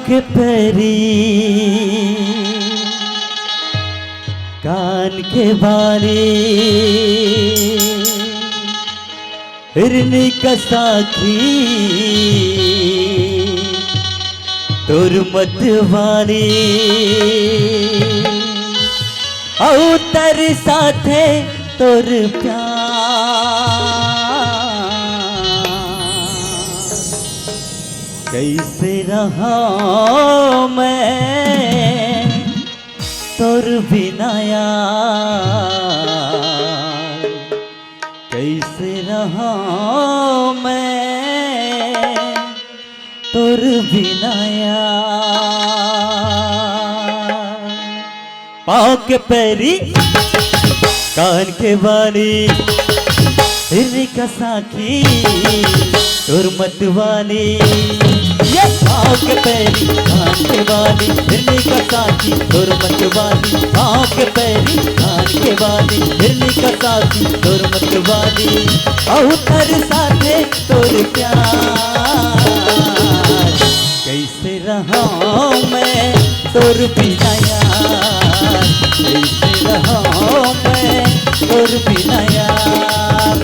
के पैरी कान के बारी हिरनी का साथी तोर मत वाली औ तर साथे तोर प्यार कैसे रहा मैं तोर बिना यार कैसे रहा मैं तोर बिना यार। पाँव के पैरी कान के बाली हिरनी का साखी तोर मत वाली ये पाँव के पैरी कान के बाली हिरनी का साखी तोर मत वाली पाँव के पैरी कान के बाली हिरनी का साखी तोर मत वाली औतर साथे तोर प्यार कैसे रहा मैं तोर बिना यार कैसे रहा मैं तोर बिना यार।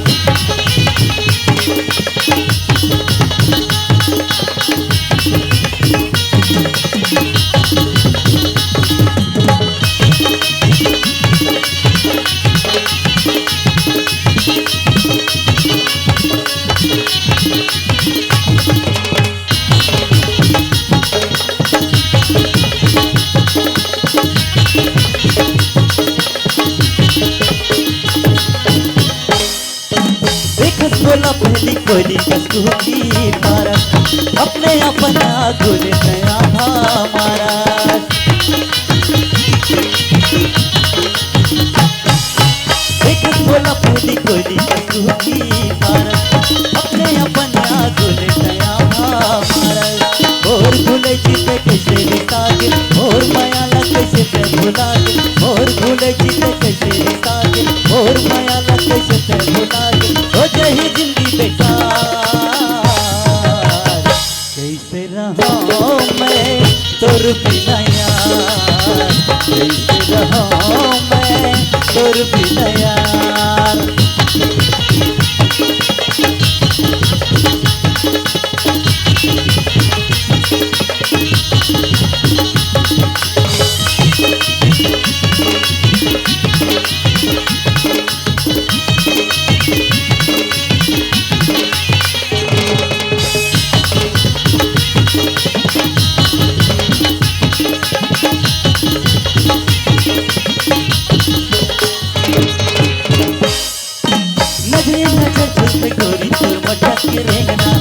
बोला पहली कोली कसूरी पारा अपने अपना गुल नया हमारा बोला पहली कोली कसूरी पारा अपने अपना गुल नया हमारा और भूले जीते कैसे रिसागे और माया ला कैसे पे भुलागे और भूले जीते कैसे रिसागे और माया ला कैसे पे भुलागे हो जाए जिंदगी बेकार कैसे रहा मैं तोर बिना यार कैसे रहा मैं तोर बिना यार। गोरी तोर मटक के रेंगना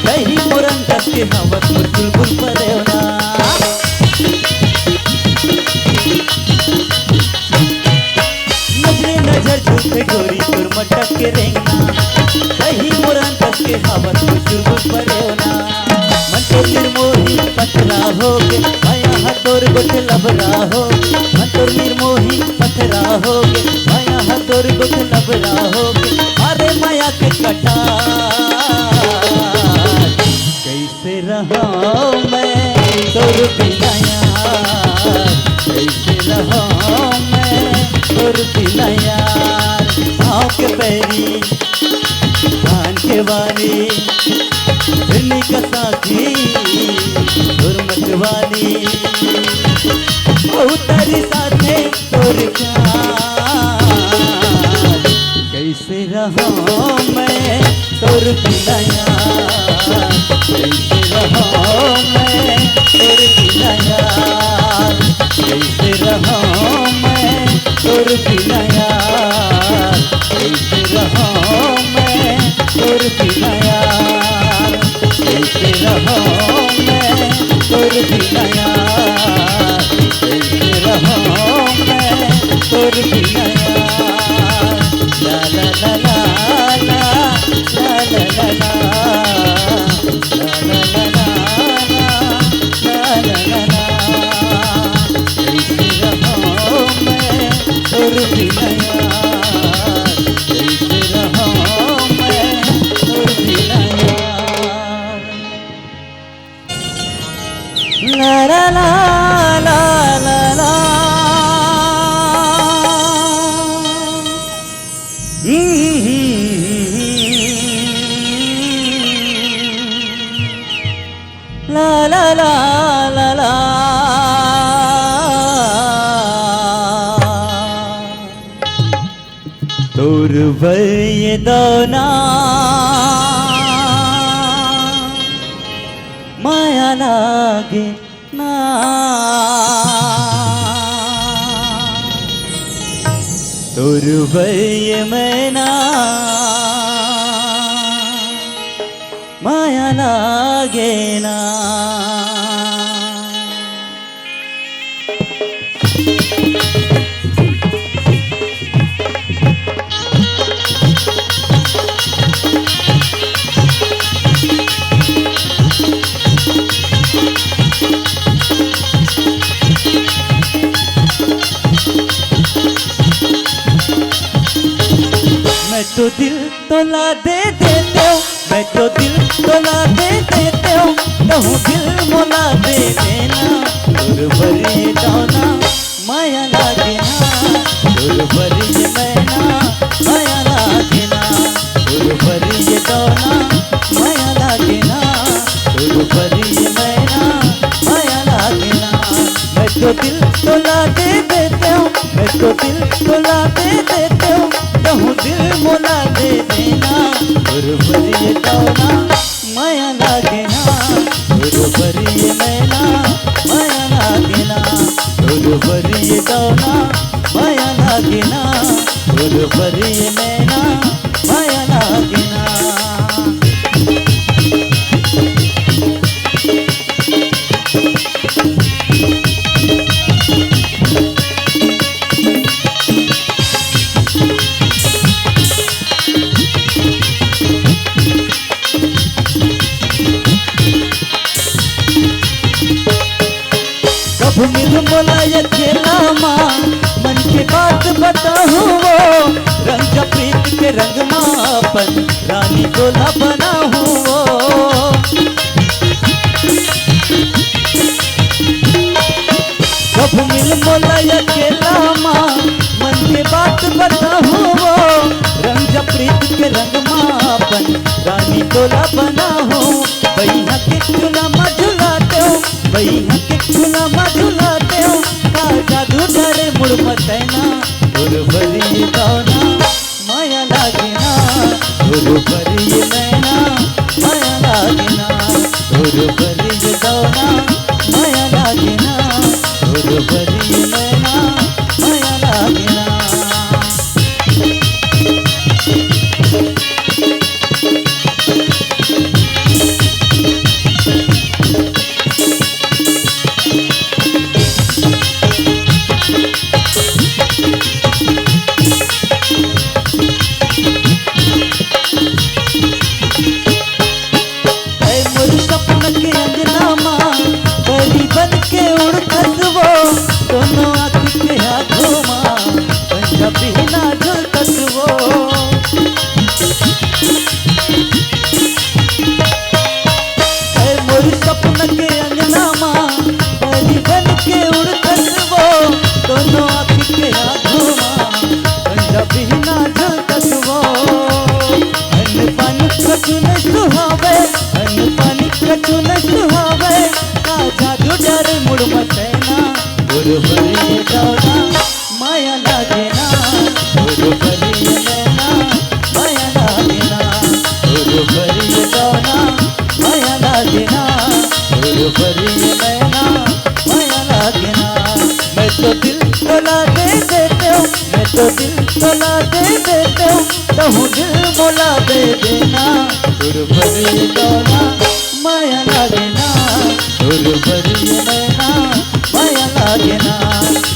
कहीं मोरन दस के हवा तोर बुलबुल परेवना नजरे नजर झूठे गोरी तोर मटक के रेंगना कहीं मोरन दस के हवा तोर बुलबुल परेवना मन तो निर्मोही पथरा होगे माया हतोर गोठ लबरा होगे मन तो निर्मोही पथरा होगे माया हतोर गोठ लबरा होगे अरे माया के कटार कैसे रहा मैं तोर बिना यार कैसे रहा मैं तोर बिना यार। पाँव के पैरी कान के बाली हिरनी का साथी तोर मत वाली औतरी साथे तोर प्यार कैसे रहा मैं तोर बिना यार कैसे रहा मैं तोर बिना यार कैसे रहा मैं तोर बिना यार कैसे रहा मैं तोर बिना यार कैसे रहा मैं तोर बिना यार कैसे रहा मैं तोर बिना यार। ला ला ला ला ला ला ला ला ला ला ला ला ला कैसे रहा मैं तोर बिना यार कैसे रहा भरिए दोना माया लागे ना तोर भरिए मैना माया लागे ना मैं तो दिल तोला दे देते हो मैं तो दिल तोला दे देते हो कहूँ दिल मोला दे देना तोर भरिए दोना माया लागे ना तोर भरिए मैना माया लागे ना तोर भरिए दोना माया लागे ना तोर भरिए मैना माया लागे ना मैं तो दिल तोला दे देते हो मैं तो दिल तोला दे देते हो कहूँ दिल मोला दे देना तोर भरिए दोना माया लागे ना तोर भरिए मैना माया लागे ना तोर भरिए दोना माया लागे ना तोर भरिए मैना माया लागे ना मिल मोला ये खेला माँ मन की बात बताऊँ वो रंग प्रीत के रंग मापन रानी गोला बना हूँ वो कब मिल मोला ये खेला माँ मन की बात बताऊँ वो रंग प्रीत के रंग मापन रानी गोला बना हूँ भैया के चुना मझुलाते हो भैया के चुना मझुलाते हो का जादू डरे मुड़ मचैना तोर भरिए दोना माया लागे ना तोर भरिए मैना माया लागे ना तोर भरिए दोना माया लागे ना तोर भरिए मैना माया लागे ना दोनों आँख के हाथों माँ पंजाबी नाजुल तक वो मोर सपन के अंगना माँ परी बन के उड़त वो दोनों आँख के हाथों माँ पंजाबी नाजुल तक वो अन्न पानी कछु न सुहावे अन्न पानी कछु न सुहावे का जादू डर मुड़ मचैना तोर भरिए दोना माया लागे ना तोर भरिए मैना माया लागे ना तोर भरिए दोना माया लागे ना तोर भरिए मैना माया लागे ना मैं तो दिल तोला दे देते हो मैं तो दिल तोला दे देते हो कहूँ दिल मोला दे देना तोर भरिए दोना माया लागे ना तोर भरिए मैना माया लागे ना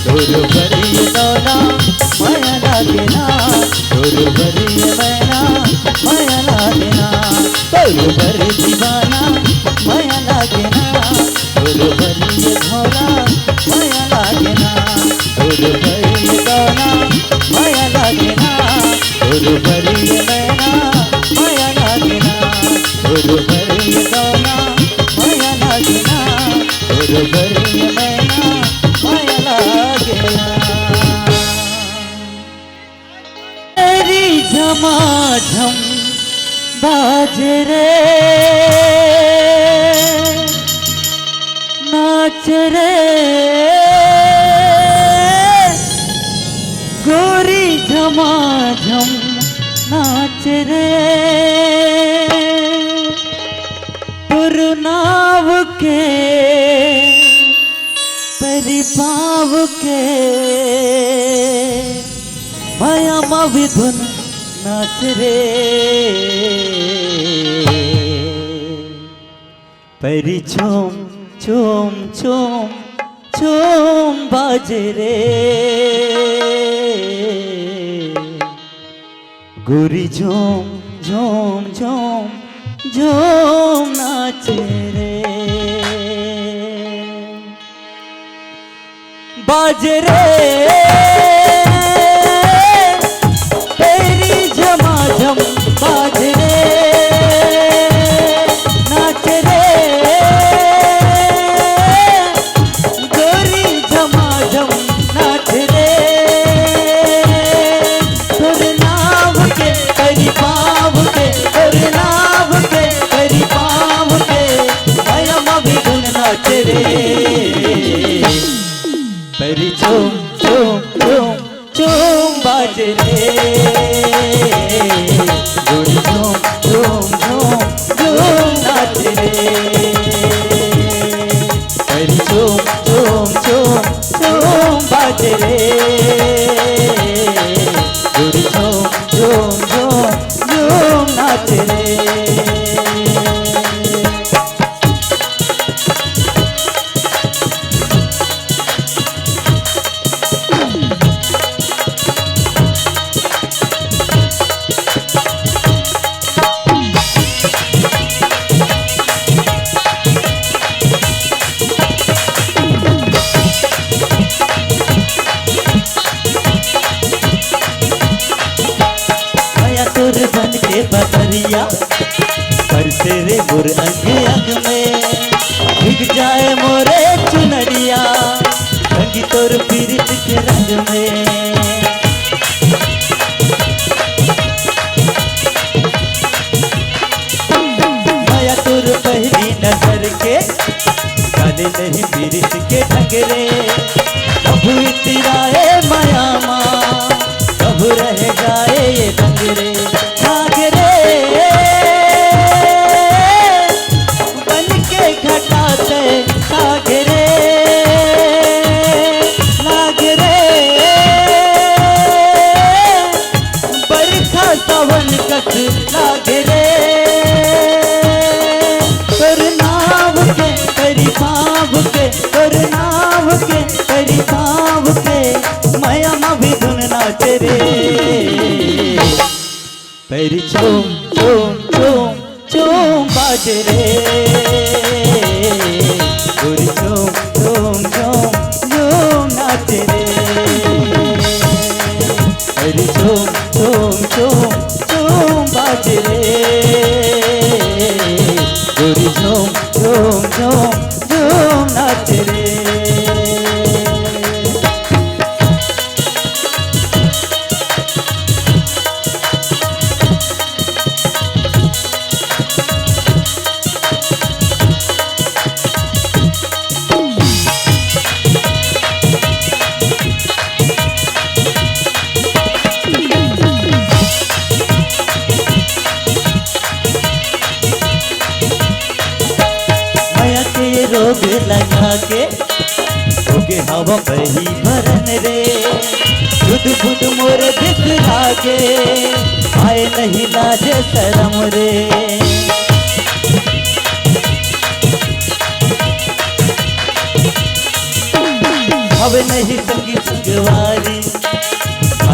तोर भरिए दोना माया लागे ना तोर भरिए मैना माया लागे ना तोर भरि दीवाना माया लागे ना तोर भरिए भोला माया लागे ना तोर भरिए दोना माया लागे ना तोर भरिए मैना माया लागे ना तोर भरिए दोना माया लागे ना तोर भरिए मैना माया लागे ना तेरी झमाझम बाज रे नाच रे गोरी झमाझम नाच के परी पाव के माया मावी धुन नाच रे परी झूम झूम झूम झूम बाज रे गोरी झूम झूम झूम झूम नाच रे बाज रे तेरी झमाझम बाज रे नाच रे गोरी झमाझम नाच रे तोर नाम के परी पाव के तोर नाम के परी पाव के माया मावी धुन नाच रे परी झूम झूम झूम झूम बाज रे गोरी झूम झूम झूम झूम नाच रे परी झूम झूम झूम झूम बाज रे गोरी झूम झूम झूम झूम नाच रे तोर बन के बदरिया बरसे रे मोर अंग अंग में भीग जाए मोरे चुनरिया रंगी तोर पीरित के रंग में माया तोर पहली नजर के जाने नहीं पीरित के ढंग रे कब इतराए माया माँ कब रह जाए ये रंग रे सावन कस लाग रे तोर नाव के परी पाव के तोर नाव के परी पाव के माया मावी धुन नाच रे परी झूम झूम झूम झूम बाज रे गोरी झूम झूम झूम झूम नाच रे परी झूम झूम झूम झूम बाज रे गोरी झूम झूम झूम झूम नाच रे रोग लगा के होगे हवा बही भरन रे खुद खुद मोर दिखला के आए नहीं लाज शरम रे अब नहीं संगी संगवारी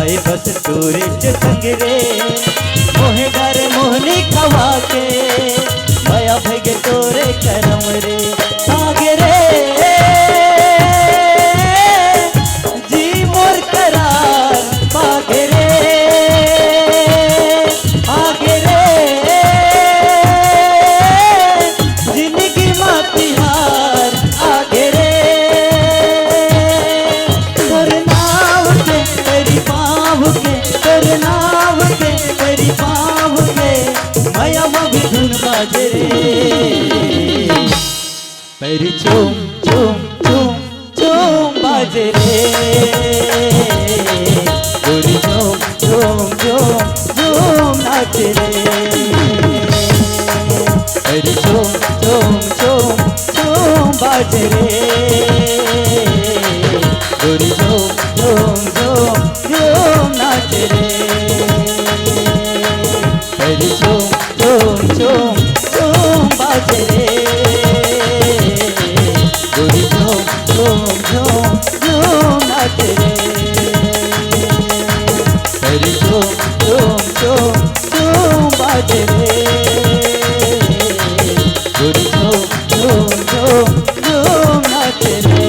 आए बस तोरे संग रे मोहे घर मोहनी खवा के माया भगे तोरे करम रे आगे रे जी मोर करार पागे रे आगे रे जिंदगी मातिहार आगे रे तोर नाव के तेरी पाव के तोर नाव के तेरी पाव के माया मावी धुन बाज रे परी झूम झूम झूम झूम बाज रे गोरी झूम झूम झूम झूम नाच रे परी झूम झूम झूम झूम बाजे रे गोरी झूम झूम झूम झूम नाचे रे तेरी झूम झूम झूम झूम बाजे रे गोरी झूम झूम झूम झूम नाचे रे तेरी झूम झूम झूम झूम बाजे रे गोरी झूम झूम झूम झूम नाचे रे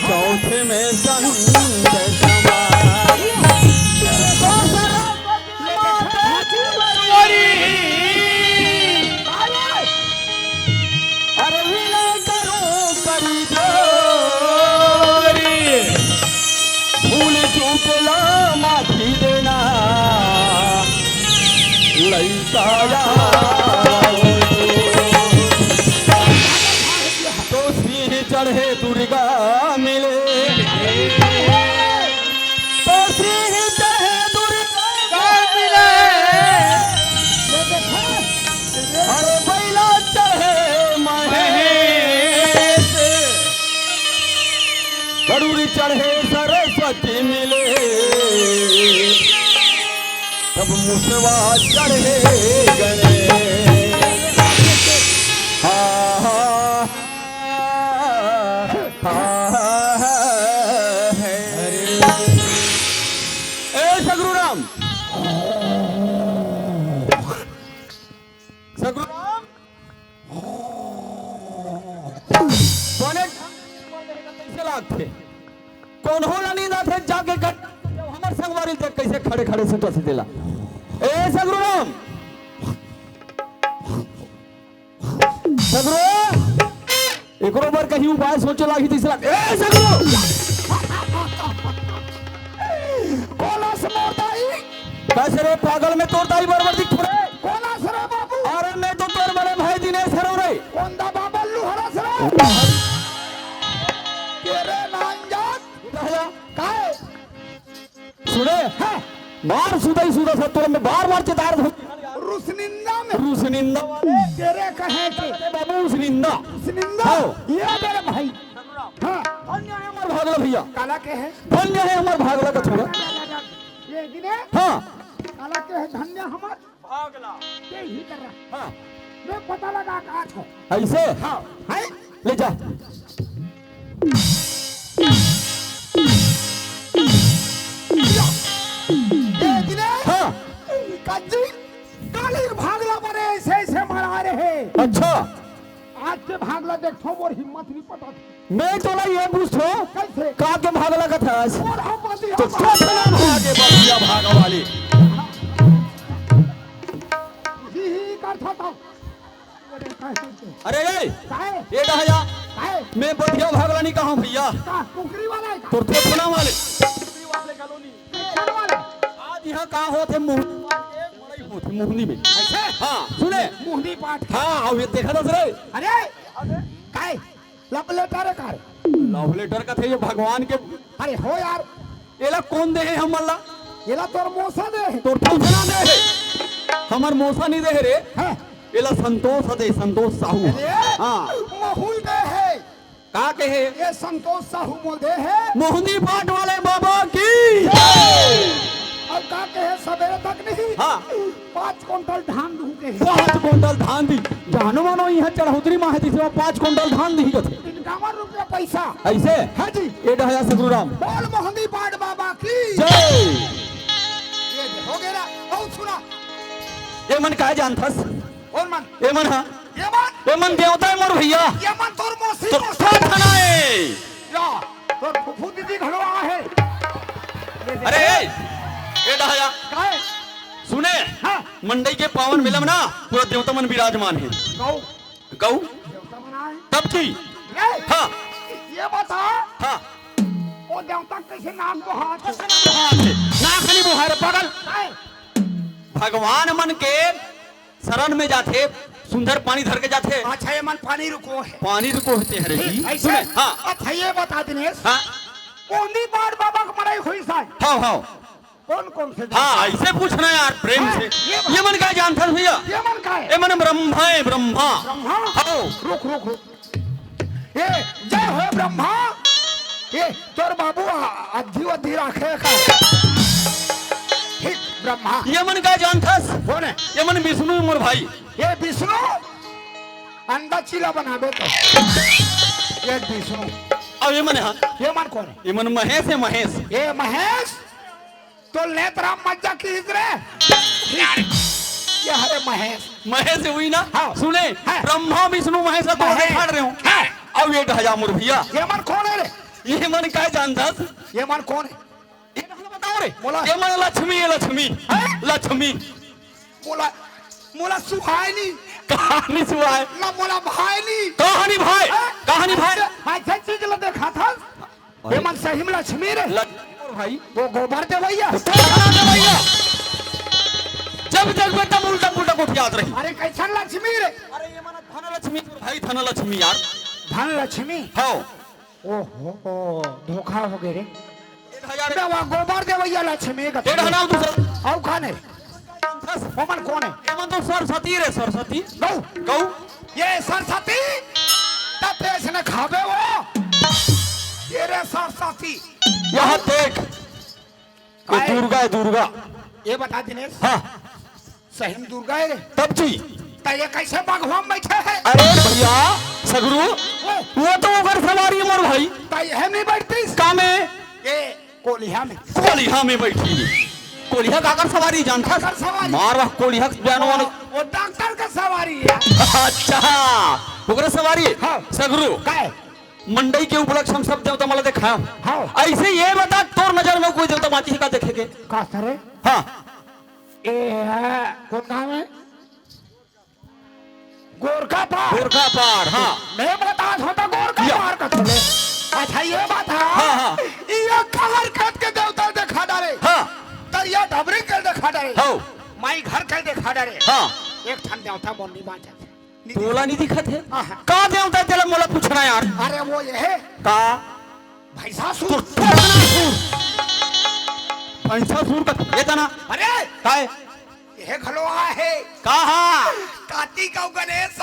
चौथे में भूल चूक ला माफी देना लैता चढ़े दुर्गा मिले तो सिंह चढ़े दुर्गा मिले अरे बैला चढ़े महेश गरुड़ चढ़े सरस्वती मिले तब मुसवा चढ़े गणेश कौन हो नींद थे जाके हमारे संगवारी देख कैसे खड़े खड़े से टस दिला ए सगुराम सगुरो एकरो बार कहीं उपाय सोचे लागी तीसरा ए सगुरो कोला से मोरदाई कैसे रे पागल में तोड़दाई बरबर दिख रे कोला से रे बाबू अरे मैं तो तोर बड़े भाई दिनेश हरो रे कोंदा बाबा लुहरा से तेरे काय सुने हाँ मार सुदाई सुदा सत्तर में बार बार चितार रुसनिंदा में रुसनिंदा वाले तेरे कहे के बाबू रुसनिंदा हाँ ये मेरे भाई हाँ धन्य है हमार भागला भैया काला के है धन्य है हमार भागला का छोड़ा ये दिने हाँ काला के है धन्य हमार भागला ये ही कर रहा हाँ मैं पता लगा कहाँ था ऐसे हाँ है ले जा भागला बने ऐसे ऐसे मरा रहे अच्छा आज से भागला देखो और हिम्मत नहीं पता मैं तो पहले ये पूछो कैसे का के भागला का था और हम बतिया तो कितना भागे बतिया भागा वाली ही करता था अरे ये काहे ये डहया काहे मैं बतिया भागला नहीं कहा भैया का कुकरी वाला है का तो थोपना वाले कुकरी वाले कॉलोनी चल वाला आज यहाँ कहाँ होते मुहनी में ऐसे हाँ सुने मुहनी पाठ हाँ अब ये देखा दस रे अरे काहे लप लेटर कर लव लेटर का थे ये भगवान के अरे हो यार एला कौन दे है हम मल्ला येला तोर मोसा दे तोर ठौसना दे है हमर मोसा नहीं दे रे है एला संतोष दे संतोष साहू अरे हाँ मोहुल दे है का कहे ये संतोष साहू मोल दे है मोहनी पाठ वाले बाबा की अब का कहे सवेरे तक नहीं हाँ 5 क्विंटल धान ढूंढे 5 क्विंटल धान दी जानो मानो यहाँ चढ़ौतरी माह दी 5 क्विंटल धान दी कथे 51 रुपया पैसा ऐसे हाँ जी ये डहया सगुराम बोल मोहनी पाठ बाबा की जय ये हो गया और सुना ये मन का जानथस और मन ये मन हाँ ये मन देवता है मोर भैया ये मन तोर मौसी तो खाना है या तोर फुफू दीदी घरवा है अरे ये डहया काहे सुने हाँ मंडई के पावन मिलम ना पूरा देवता मन विराजमान है गौ गौ देवता बना है तब की ये हाँ ये बता हाँ वो देवता कैसे नाम को हाथ नाखनी बुहार पगल काहे भगवान मन के शरण में जाते सुंदर पानी धर के जाते अच्छा ये मन पानी रुको है पानी रुको होते हैं रे जी ऐसे सुने हाँ अच्छा ये बता दिनेश हाँ मोहनी पाठ बाबा को मराई हुई साई हाँ हाँ कौन कौन से हाँ ऐसे पूछना यार प्रेम से ये मन का जानता भैया ये मन का है ये मन ब्रह्मा है ब्रह्मा ब्रह्मा हाँ रुक रुक रुक ये जय हो ब्रह्मा ये तोर बाबू अधी अधी रखे का ठीक ब्रह्मा ये मन का जानता कौन है ये मन विष्णु मोर भाई ये विष्णु अंडा चिला बनाबे तो ये विष्णु अब ये मन हाँ ये मन कौन है ये मन महेश है महेश ये महेश तो नेत्राम मज्जा की रे ये हरे महेश महेश हुई ना हाँ। सुने हाँ। ब्रह्मा विष्णु महेश तो महेश। दिखा रहे हूँ हाँ। अब ये ढजा मोर भैया ये मन कौन है रे ये मन का जानता ये मन कौन है ये कहना बताओ रे बोला। ये मन लक्ष्मी है लक्ष्मी हाँ? लक्ष्मी मोला मोला सुहायनी कहानी सुहा है ना मोला भाईनी कहानी भाई कहानी भाई ऐसा चीज ला देखा था ये मन सही में लक्ष्मी रे मोर भाई वो गोबर दे भैया भैया जब जग में तब उल्टा पुल्टा कुछ याद रही अरे कैसा लक्ष्मी रे अरे ये मन धन लक्ष्मी भाई धन लक्ष्मी यार धन लक्ष्मी हाँ ओहो धोखा हो गए रे ये ढजा रे अरे वाह गोबर दे भैया लक्ष्मी का ये ढना दूसरा और खाने वो मन कौन है ये मन तो सरस्वती रे सरस्वती गौ गौ ये सरस्वती तब इसने खावे वो ये रे सरस्वती यहाँ देख ये काय? दुर्गा है दुर्गा ये बता दिनेश हाँ सही में दुर्गा है रे तब जी तो ये कैसे भगवान बैठे है अरे भैया सगरू वो तो ऊपर सवारी है मोर भाई तो ये नहीं बैठती का में ये कोलिया में कोलिहा में बैठी कोलिहा काकर सवारी जानता काकर सवारी? मार वाह कोलिहा जानवर वो डॉक्टर का सवारी है अच्छा ओकरा सवारी हाँ। सगरू काय मंडई के उपलक्ष्य हम सब देवता मला दिखाया हाँ। ऐसे ये बता तोर नजर में कोई देवता माची का देखेगे का सरे हाँ ये है कौन नाम है गोरखा पार गोरखा पार हाँ मैं बता था गोरखा या। पार का चले अच्छा ये बात है हाँ, हाँ। ये खबर खेत के देवता देखा डाले हाँ तर ये डबरी के देखा डाले हाँ माई घर के देखा डाले हाँ एक ठन देवता बोलनी बात है तोला नहीं दिखत है हाँ। का देवता तेरा मोला पूछना यार अरे वो ये है का भैंसासुर पंचासुर का ये तना अरे काय ये खलोआ है कहा कार्तिक और गणेश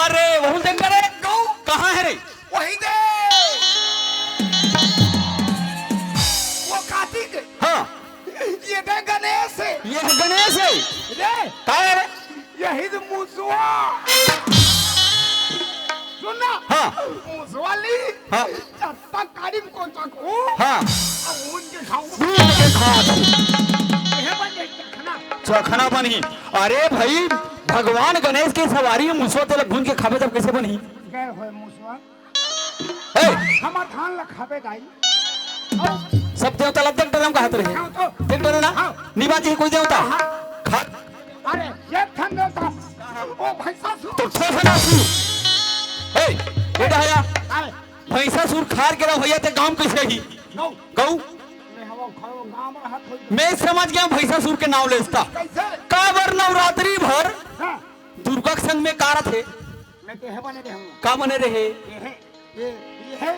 अरे वही देख करे गौ कहाँ है रे वही दे वो कार्तिक हाँ ये दे गणेश ये है गणेश है रे काय रे यही तो मुसवा सुनना हाँ मुसवाली हाँ चट्टा काड़ी को चखो हाँ अब उनके खाऊं दूर के खा ये बने चखना चखना बनी अरे भाई भगवान गणेश की सवारी में मुसवा तेल भून के खावे तब कैसे बनी गए होए मुसवा समाधान लखावे दाई सब देवता लब देख डरम कहत रहे हाँ तो देख डरे ना निबाजी है कोई देवता खा अरे ये थन देवता ओ भैंसा सु तो ठोठना सु ए बेटा आया आए भैंसा सुर खार के रह भैया ते गांव कैसे ही गौ गौ मैं हवा खाओ गांव में हाथ हो मैं समझ गया भैंसा सुर के नाम लेस्ता कैसे काबर नवरात्रि भर हां दुर्गा के संग में कार थे मैं तो है बने दे हम का बने रहे ये है ये है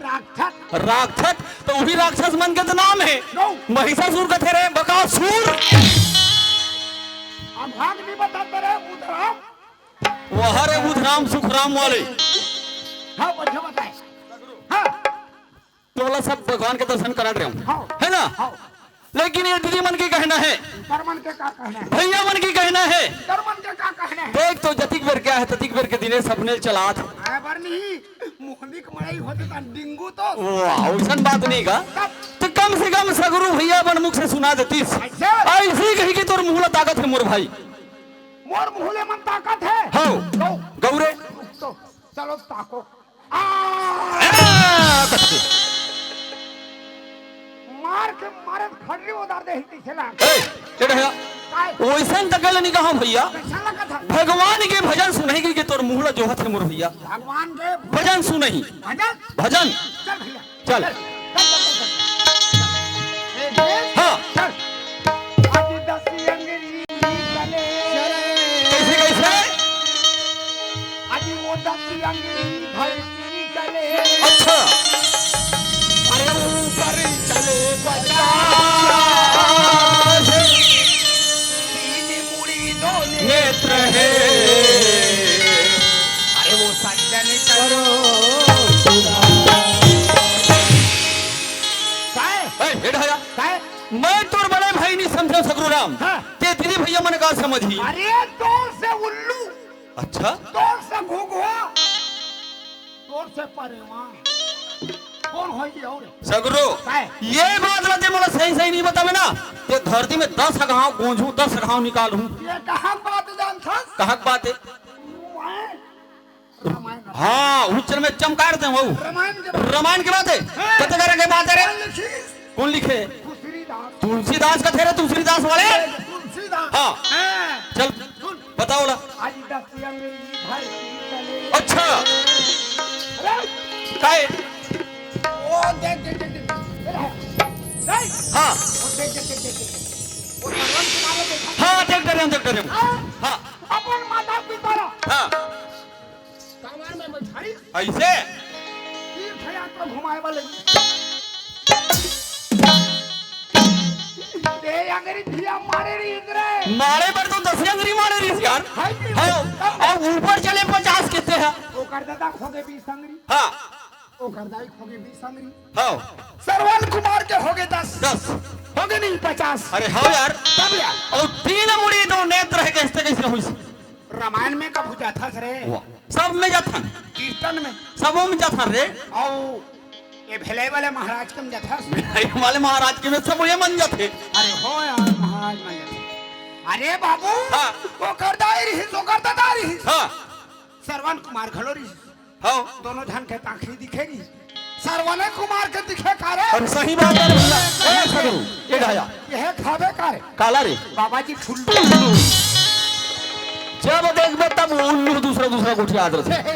राक्षस राक्षस तो वही राक्षस मन के तो नाम है गौ महिषासुर का थे रहे बकासुर अब भाग नहीं बताते रहे उधर वह रे बुधराम सुखराम वाले हाँ बढ़िया बताए हाँ तो वाला सब भगवान के दर्शन करा रहे हूँ हाँ। है ना हाँ लेकिन ये दीदी मन की कहना है कर्मन के का कहना है भैया मन की कहना है कर्मन के का कहना है देख तो जतिक बेर क्या है ततिक बेर के दिने सपने चला था आए बार नहीं मुहंदी कमड़ाई होती था डिंगू तो वाह वैसन बात नहीं का तो कम से कम सगुरु भैया बन मुख से सुना देती ऐसे ऐसी कही कि तोर मुहला ताकत है मोर भाई मोर मुहले मन ताकत है हाँ गौ गौरे तो चलो ताको मार के मारे खड़री उतार दे हिलती से लाग ए भैया वैसन तकल नहीं कहा भैया कैसा लगा था भगवान के भजन सुनही कि तोर मुहला जो है मोर भैया भगवान के भजन सुनही भजन भजन चल भैया चल हाँ आज दसी अंगरी चले कैसे कैसे आज वो दसी अंगरी धरती चले अच्छा अरे ऊपर चले तीन मुड़ी दोने नेत्र है अरे वो सज्जन करो काय मैं तोर बड़े भाई नहीं समझो सगरू राम हाँ। ते दीदी भैया मन का समझी अरे तोर से उल्लू अच्छा तोर से घुघुआ तोर से परेवा कौन हो ये और सगरू काय ये बात रहते मोला सही सही नहीं बतावे ना ते धरती में 10 घाव गूंजू 10 घाव निकालूं ये कहां बात जानथस कहा बात है रामायण हाँ उच्चर में चमकार दे वो रामायण की बात है कते करे के बात है रे कौन लिखे तुलसीदास का थे रे तुलसीदास वाले हाँ चल बताओ ला आज दस अंग्रेजी धरती चले अच्छा काय ओ देख हाँ ओ देख वो भगवान के नाम देखा हाँ देख डरे हाँ अपन माता पिता हाँ कांवर में बैठाई ऐसे तीर्थ यात्रा घुमाए वाले ते अंग्रेजी धिया मारे री इंद्र मारे पर तो 10 अंगरी मारे रही यार है कि हाँ और ऊपर चले 50 कितने हैं वो कर दादा खोगे 20 अंग्री हाँ वो कर दाई खोगे 20 अंग्री हाँ सरवन कुमार के होगे 10 10 होगे नहीं 50 अरे हाँ यार तब यार और 3 मुड़ी 2 नेत्र है कैसे हुई रामायण में कब जाता रे सब में जाथन कीर्तन में सबों में जाथन रे और ये भेले वाले महाराज कम जाता हमारे महाराज के में सब ये मन जाते अरे हो यार महाराज मान जाते अरे बाबू हाँ। वो करदाई रही तो करदा रही हाँ सरवन कुमार घलो रही हाँ दोनों धन के ताखी दिखेगी सरवन कुमार के दिखे कारे और सही बात है भैया ए सगरू ये गाया यह खावे कारे काला रे बाबा जी फुल जब देखबे तब उल्लू दूसरा गुठी याद रहे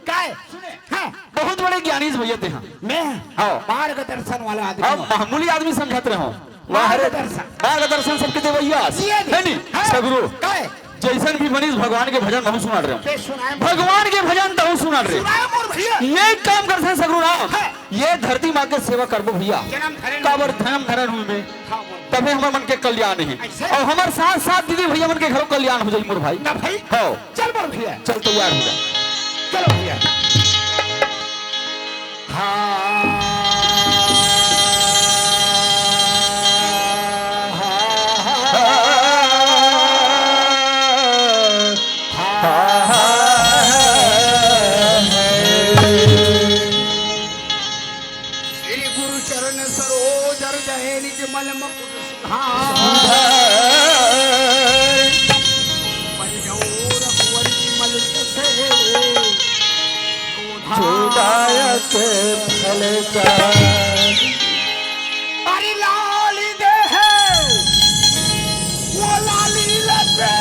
काय सुने हां बहुत बड़े ज्ञानी भैया थे हाँ मैं हाँ मार्ग दर्शन वाला आदमी अब मामूली आदमी समझत रहे हो मार्ग दर्शन सबके दे भैया है नी सगरू काय जैसन भी मनीष भगवान के भजन बहुत सुना रहे के सुनाए भगवान के भजन तो सुना रहे सुनाए मोर भैया ये काम करते हैं सगरू राम ये धरती माँ के सेवा करबो भैया जन्म धरे काबर धर्म धरण हुई में तबे हमारे मन के कल्याण है ऐसे? और हमारे साथ साथ दीदी भैया मन के घरों कल्याण हो जाए मोर भाई ना भाई हो चल मोर भैया चल तैयार हो जा चलो भैया श्री गुरु चरण सरोजर जय निज मल मुकुट सुधार के फल का अरे लाली दे है वो लाली लगे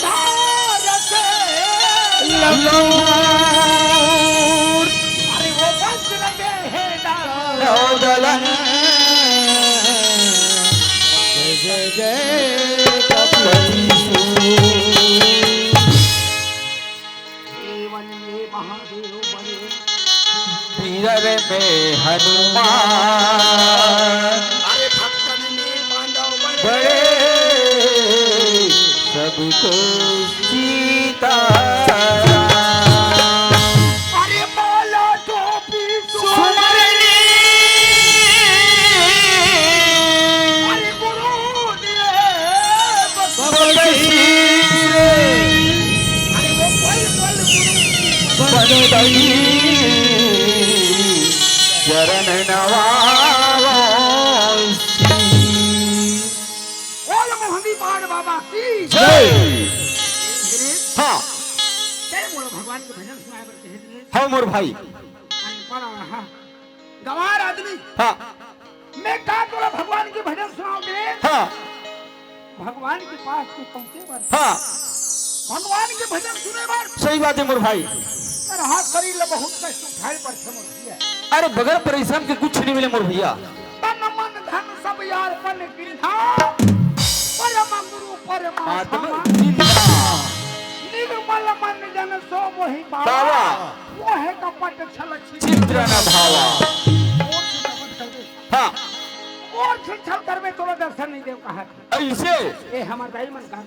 धार से अरे वो बस लगे है दलन जय जय कपीसु जीवन में महादेव बने वीर में हनुमान अरे भक्तन में पांडव बने बड़े सबको सीता अरे बोलो टोपी सुमरनी अरे गुरु दिए बबली अरे वो पल गुरु बदली चरण नवासी बोल मोहनी पाड़ बाबा की जय हाँ जय बोलो भगवान के भजन सुनाए करते हैं हाँ मोर भाई गंवार आदमी हाँ मैं कहा तोरा भगवान के भजन सुनाओगे हाँ भगवान के पास तू पहुंचे बार हाँ भगवान के भजन सुने बार सही बात है मोर भाई पर हाथ शरीर ले बहुत कष्ट उठाए पर समझ दिया अरे बगैर परिश्रम के कुछ नहीं मिले मोर भैया तन मन धन सब यार पन गिरधा परम गुरु परमात्मा निर्मल मन जन सो मोहि पावा वो है कपट छल चित्र न भावा हाँ और छल कर में तोरा दर्शन नहीं देव कहा ऐसे ए हमार दाई मन कहा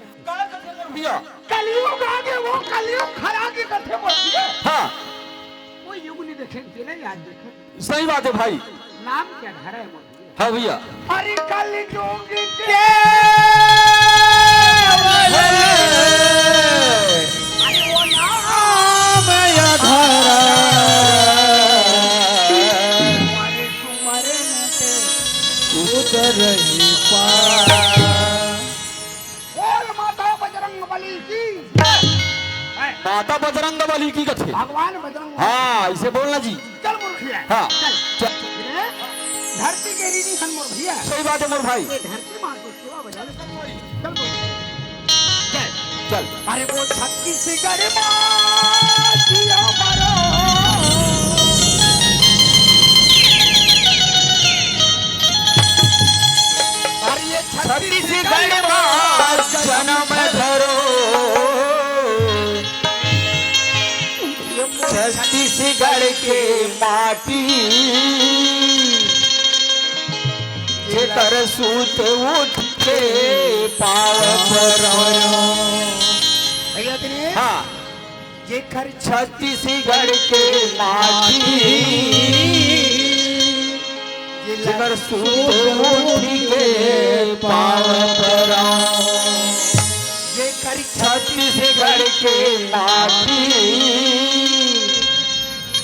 भैया कलयुग आगे वो कलयुग खरा के कथे बोलती है हाँ वो युग नहीं देखे के याद देखे सही बात है भाई नाम क्या घर है मोदी हाँ भैया हरि कलयुग के अरे वो नाम धरा हमारे तुम्हारे नटे उतर बोल माता बजरंग बली की माता बजरंग बली की कथे भगवान बजरंग हाँ इसे बोलना जी चल मुर्खिया हाँ चल धरती के रीति हन मुर्खिया सही बात है मोर भाई ये धरती मां को सेवा बजा ले चल बोल चल चल अरे वो छत्तीसगढ़ मातिया मरो अरे ये छत्तीसगढ़ में जन्म धरो छत्तीसगढ़ के माटी जेकर सूत उठ के पाव पर भैया दिने हाँ ये खर छत्तीसगढ़ के माटी जेकर सूत उठ के पाव पर ये खर छत्तीसगढ़ के माटी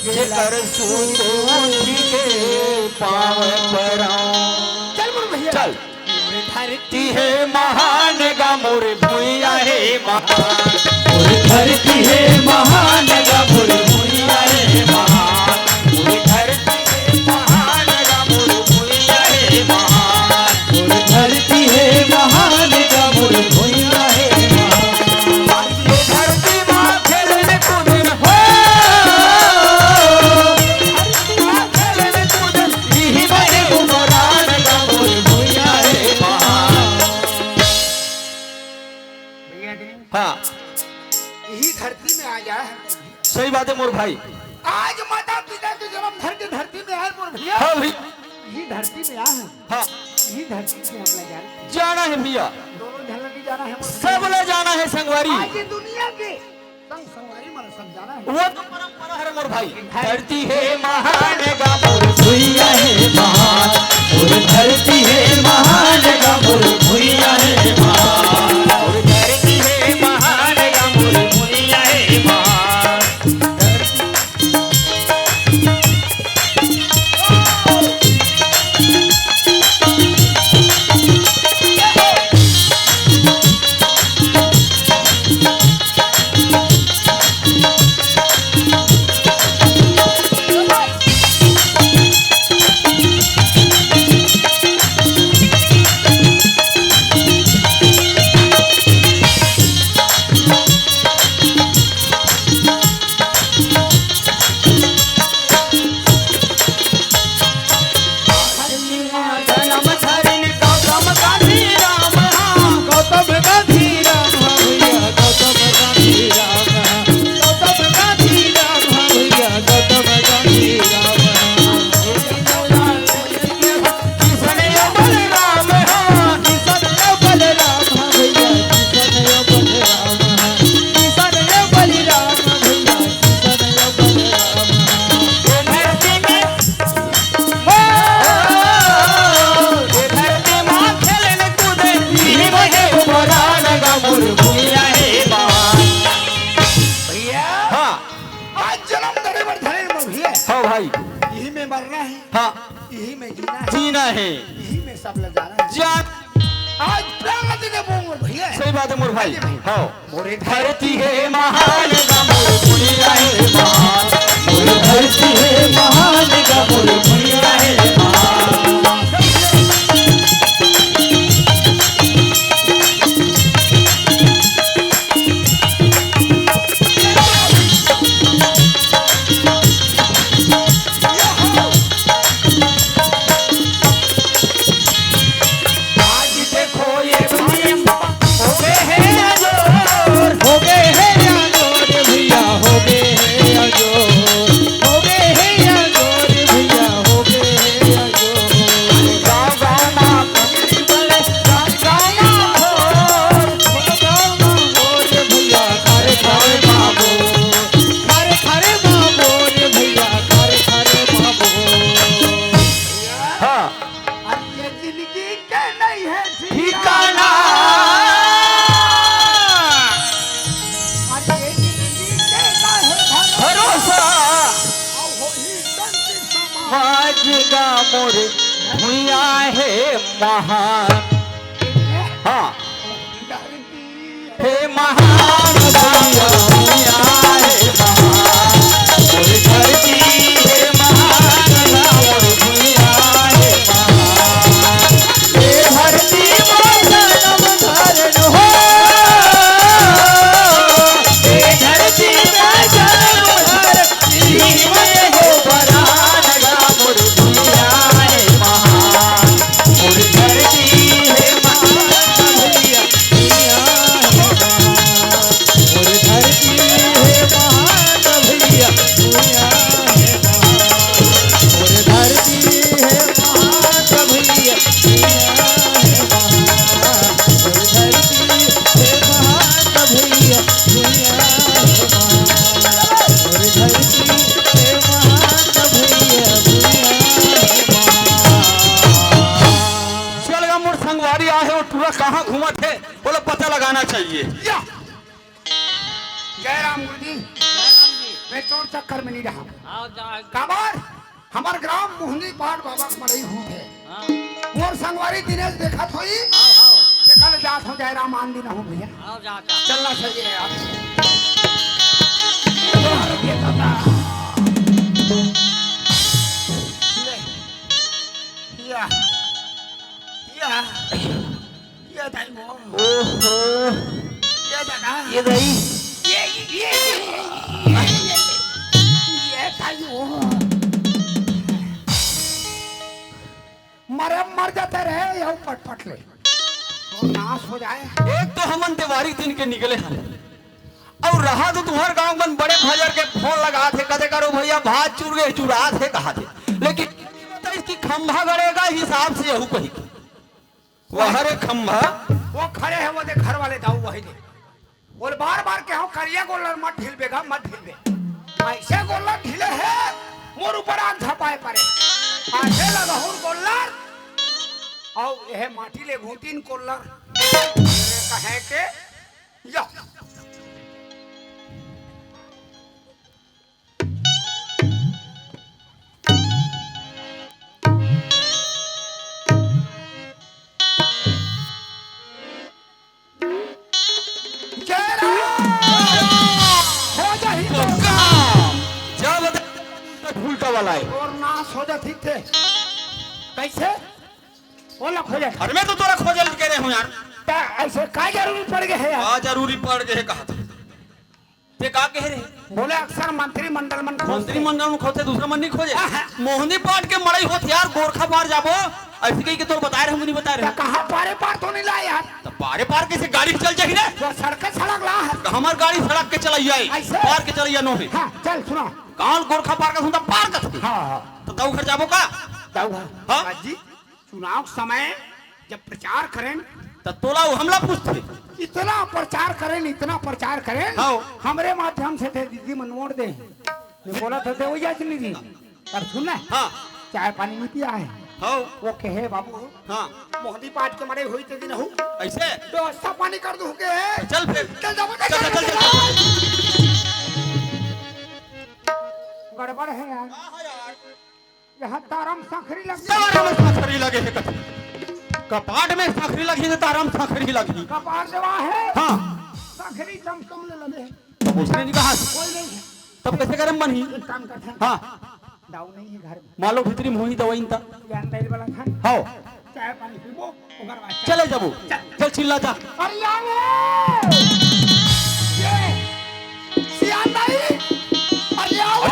जेकर सूत उठ के पाव पर चल मुर भैया चल धरती है महान गा मोर भुइया है महान धरती है महान गा मोर भुइया है महान धरती है महान गा मोर भुइया है महान धरती है महान गा मोर भुइया है ये धरती माँ खेलने कूदन हो खेलने कूदन यही बने उमरान गा मोर भुइया है महान भैया दिने हाँ यही धरती में आ जा सही बात है मोर भाई आज माता पिता के जन्म धर के धरती में आए मोर भैया हाँ भाई यही धरती में आए हैं हाँ यही धरती से हम ले जाए जाना है भैया दोनों झलक की जाना है मोर सब ले जाना है संगवारी भैया। आज ये दुनिया के संग संगवारी मन सब जाना है वो तो परंपरा है मोर भाई धरती है महान गा मोर भुइया है महान और धरती है महान गा मोर भुइया है महान और धरती है महान गा मोर भुइया है महान ईश्वर धरे में भी है, हाँ भाई, यही में मरना है, हाँ यही में जीना है, जीना है। यही में सब ले जाना है। जान आज प्रगति के बोल भैया, सही बात है मोर भाई। हाँ मोरे धरती है महान का मोर दुनिया है महान, मोर धरती है महान का मोर दुनिया है महान। आज देखो ये भाई हो गए हैं अजोर हो गए हैं अजोर भैया, हो गए हैं अजोर, हो गए हैं अजोर भैया, हो गए हैं अजोर। गाँव गाँव माँ पगड़ी बले, गाँव गाँव माँ भोर भैया, खारे खारे माँ बोर, खारे खारे माँ बोर भैया, खारे खारे माँ बोर। हाँ और ये जिंदगी के नहीं है ठिकाना, और ये जिंदगी के का है भरोसा और हो ही संत समा आज का मोर भुइया है महान। हाँ धरती हे महान भैया, भुइया है महान, मोर धरती है महान का मोर भुइया है महान। हे धरती मोर जन्म धरण हो, हे धरती में जन्म धरती में हो बरान का मोर भुइया है महान, मोर धरती है महान भैया, भुइया है महान, मोर धरती है महान भैया, भुइया है महान, मोर धरती है महान भैया, भुइया है महान, मोर धरती है महान भैया, भुइया है महान, मोर धरती है महान भैया, भुइया है महान। चल मोर संगवारी आहे और पूरा कहाँ घूमत है, बोलो पता लगाना चाहिए। या जय राम गुरु जी, मैं चोर चक्कर में नहीं रहा। काबर हमार ग्राम मोहनी पाठ बाबा के मरई हूँ थे, मोर संगवारी दिनेश देखा थोई, ये कल जात हो जय राम आन दिन हूँ भैया, चलना चाहिए यार। ये दादा या या ये दाई वो ओहो ये दादा ये दही ये दाई वो मरे मर जाते रहे यह पट ले तो नाश हो जाए। एक तो हमन तिवारी दिन के निकले हैं और रहा तो तुम्हारे गांव गन बड़े भजर के फोन लगा थे, कदे करो भैया भात चुर गए चुरा थे कहा थे, लेकिन तो इसकी खंभा गड़ेगा हिसाब से यहू कही वह रे खंभा वो खड़े हैं वो दे घर वाले दाऊ वही दे बोल बार बार के हो करिया गोलर मत ढिलबेगा मत ढिलबे ऐसे गोलर ढिले है मोर ऊपर आग झपाए पड़े आगे लगा हुन गोलर और यह माटी ले घूटीन गोलर कहे के या उल्टा वाला है और नाश हो जाती थे कैसे वो लख हो जाए घर में तो तोरा खोजल के रहे हो यार, ऐसे का जरूरी पड़ गए है यार। आ जरूरी पड़ गए कहा था ते का कह रहे बोले अक्सर मंत्रिमंडल मन मंत्रिमंडल में खोते दूसरा मन नहीं खोजे मोहनी पाट के मड़ई होत यार गोरखा पार जाबो ऐसे कही के तो बता रहे हम नहीं बता रहे कहाँ पारे पार तो नहीं लाए यार तो पारे पार कैसे गाड़ी चल जाही रे जो सड़क सड़क ला है हमार गाड़ी सड़क के चलाई आई ऐसे? पार के चलैया नो है हाँ चल सुनो काल गोरखा पार का सुनता पार का थी हाँ तो तऊ घर जाबो का हाँ? जी चुनाव समय जब प्रचार करें तो तोला हमला पूछते इतना प्रचार करें हाँ। हमरे माध्यम से थे दीदी मनमोड़ दे बोला था दे वही दीदी अब सुन हाँ चाय पानी नहीं पिया है हाँ वो कहे बाबू हाँ मोहदी पाठ के मरे हुई थे दिन हूँ ऐसे व्यवस्था पानी कर दूँ के चल फिर चल जाओ चल चल चल गड़बड़ है यार। यहाँ तारम साखरी लग तारा में साखरी लगे है कथी कपाट में साखरी लगी है तारा में साखरी लगी कपार देवा है। हाँ साखरी चमकम ले लगे। तो उसने नहीं कहा कोई नहीं है। तब कैसे गरम बनी एक काम करते हैं। हाँ दाऊ नहीं है घर में। मालो भीतरी में हुई दवाई ता ज्ञान दैल वाला खान। हाँ चाय पानी पीबो उगर बात। चले जाबो चल चिल्ला जा अरे आओ ये सियान दाई अरे आओ।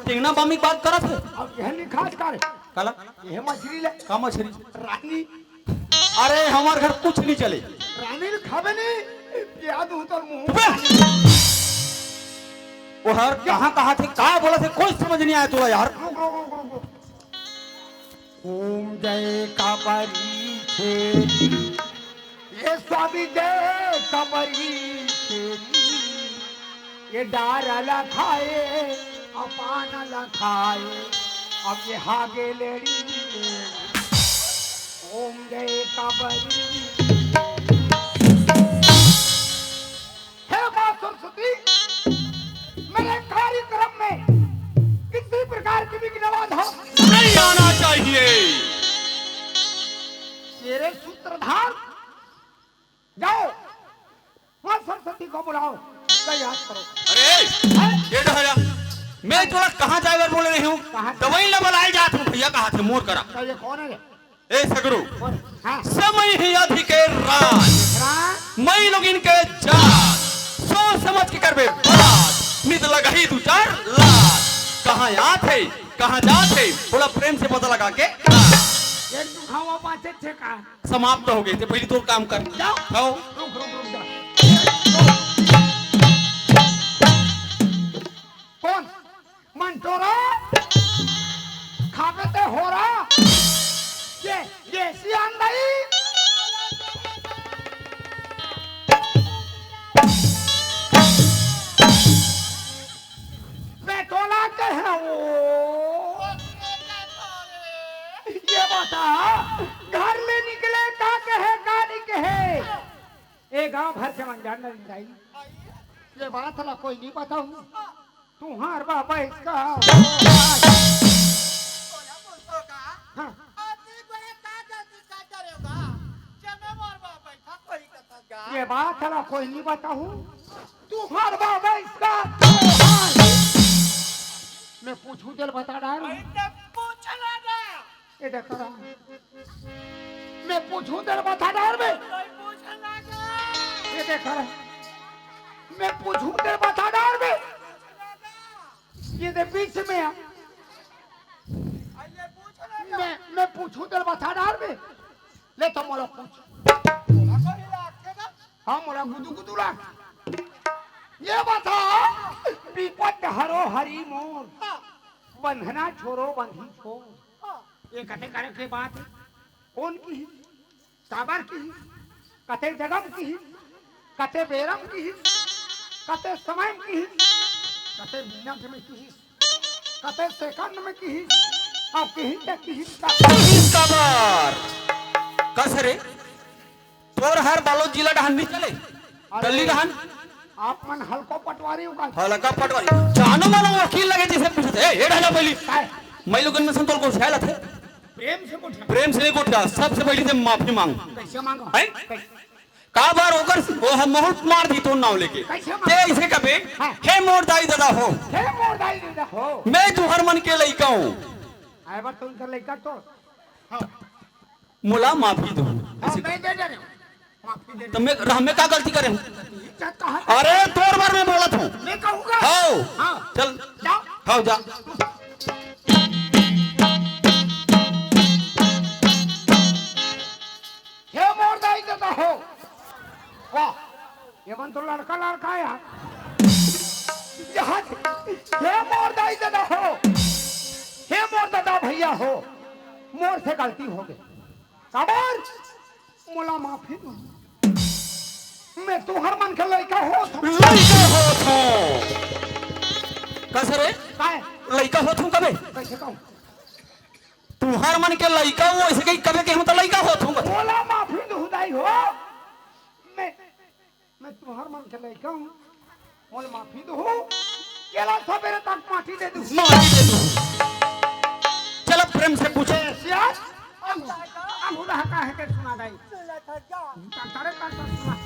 टेंगना बामी बात करत है अब यह लिखास कर काला यह मछली ले का मछली रानी। अरे हमार घर कुछ नहीं चले रानी खावे नहीं याद हो तो मुंह वो हर कहाँ थे का बोला थे कोई समझ नहीं आया तुला यार। ओम जय काबरी छेरी ये स्वामी जय काबरी छेरी ये डारा खाए अपान लखाए अब ये हागे लेडी ओम जय काबरी। हे मां सरस्वती मेरे कार्यक्रम में किसी प्रकार की भी बाधा नहीं आना चाहिए। तेरे सूत्रधार जाओ मां सरस्वती को बुलाओ याद करो। अरे ये डहरा मैं थोड़ा कहाँ जाएगा बोल रही हूँ दवाई ला बनाए जात हूँ भैया कहा थे मोर करा तो ये कौन है ए सगरू हाँ समय ही अधिके राज मई लोग इनके जात सोच समझ के करबे बात नित लगही दू चार लात कहाँ आत है कहाँ जात है थोड़ा प्रेम से पता लगा के एक दुखावा पाचे थे का समाप्त हो गए थे पहले तो काम कर जाओ जाओ रुक कौन मंटोरा खावे ते हो रहा ये सियान दाई बेटोला के है वो ये बता घर में निकले का कहे का नहीं कहे ए गांव भर से मंजान नहीं जाई ये बात ला कोई नहीं बताऊं तुम्हार बाबा इसका हाँ। ये बात ला कोई नहीं बताऊं तुम्हार बाबा इसका मैं पूछूं दिल बता डाल ये देखो मैं पूछूं दिल बता डाल में ये देखो मैं पूछूं दिल बता डाल में ये दे बीच में है मैं पूछूं तेरे बता डाल में ले तो मोला पूछ हाँ मोला गुदू गुदू लाग ये बता पीपत हरो हरी मोर बंधना छोरो बंधी छोर ये कते करे के बात है कौन की है काबर की है कते जगम की है कते बेरम की है कते समय की है कते मिनट में की है कते सेकंड में की है अब की है की है काबर कसरे तोर हर बालो जिला डहान नहीं चले दिल्ली डहान आप मन हल्को पटवारी होगा हलका पटवारी जानो मानो वकील लगे जैसे पूछते ए ढाला पहली काय मैं लोगन में संतोल को छायला थे प्रेम से पूछा प्रेम से नहीं कोठा सबसे पहले से माफी मांग कैसे मांगो हैं का बार होकर वो हम बहुत मार दी तो नाव लेके कैसे मांग- ते इसे कबे हे मोर दाई दादा हो हे मोर दाई दे हो मैं तुहर मन के लइका हूं आए बार तुम कर लेका तो हां मुला माफी दो मैं दे दे रहा हूं माफी दे तो मैं राह में का गलती करे क्या कहा अरे तोर बार में बोलत हूं मैं कहूंगा हां हां चल जाओ हां जा हे मोर दाई दे हो वाह ये बन तो लड़का लड़का है यार यहाँ हे मोर दाई दे हो हे मोर दादा भैया हो मोर से गलती हो गई खबर मोला माफी दो मैं तुहर मन के लड़का हो लइका हो तो कसरे काय लइका हो तू कबे कैसे कहूं तुहार मन के लइका हो ऐसे कहीं कबे के हम तो लइका हो तू मोला माफी दो दाई हो मैं तुहर मन के लड़का हूँ मोला माफी दो केला सवेरे तक माफी दे दूं माफी दे दू चल प्रेम से पूछे सियास अब रहा का है के सुना दाई तारे का सुना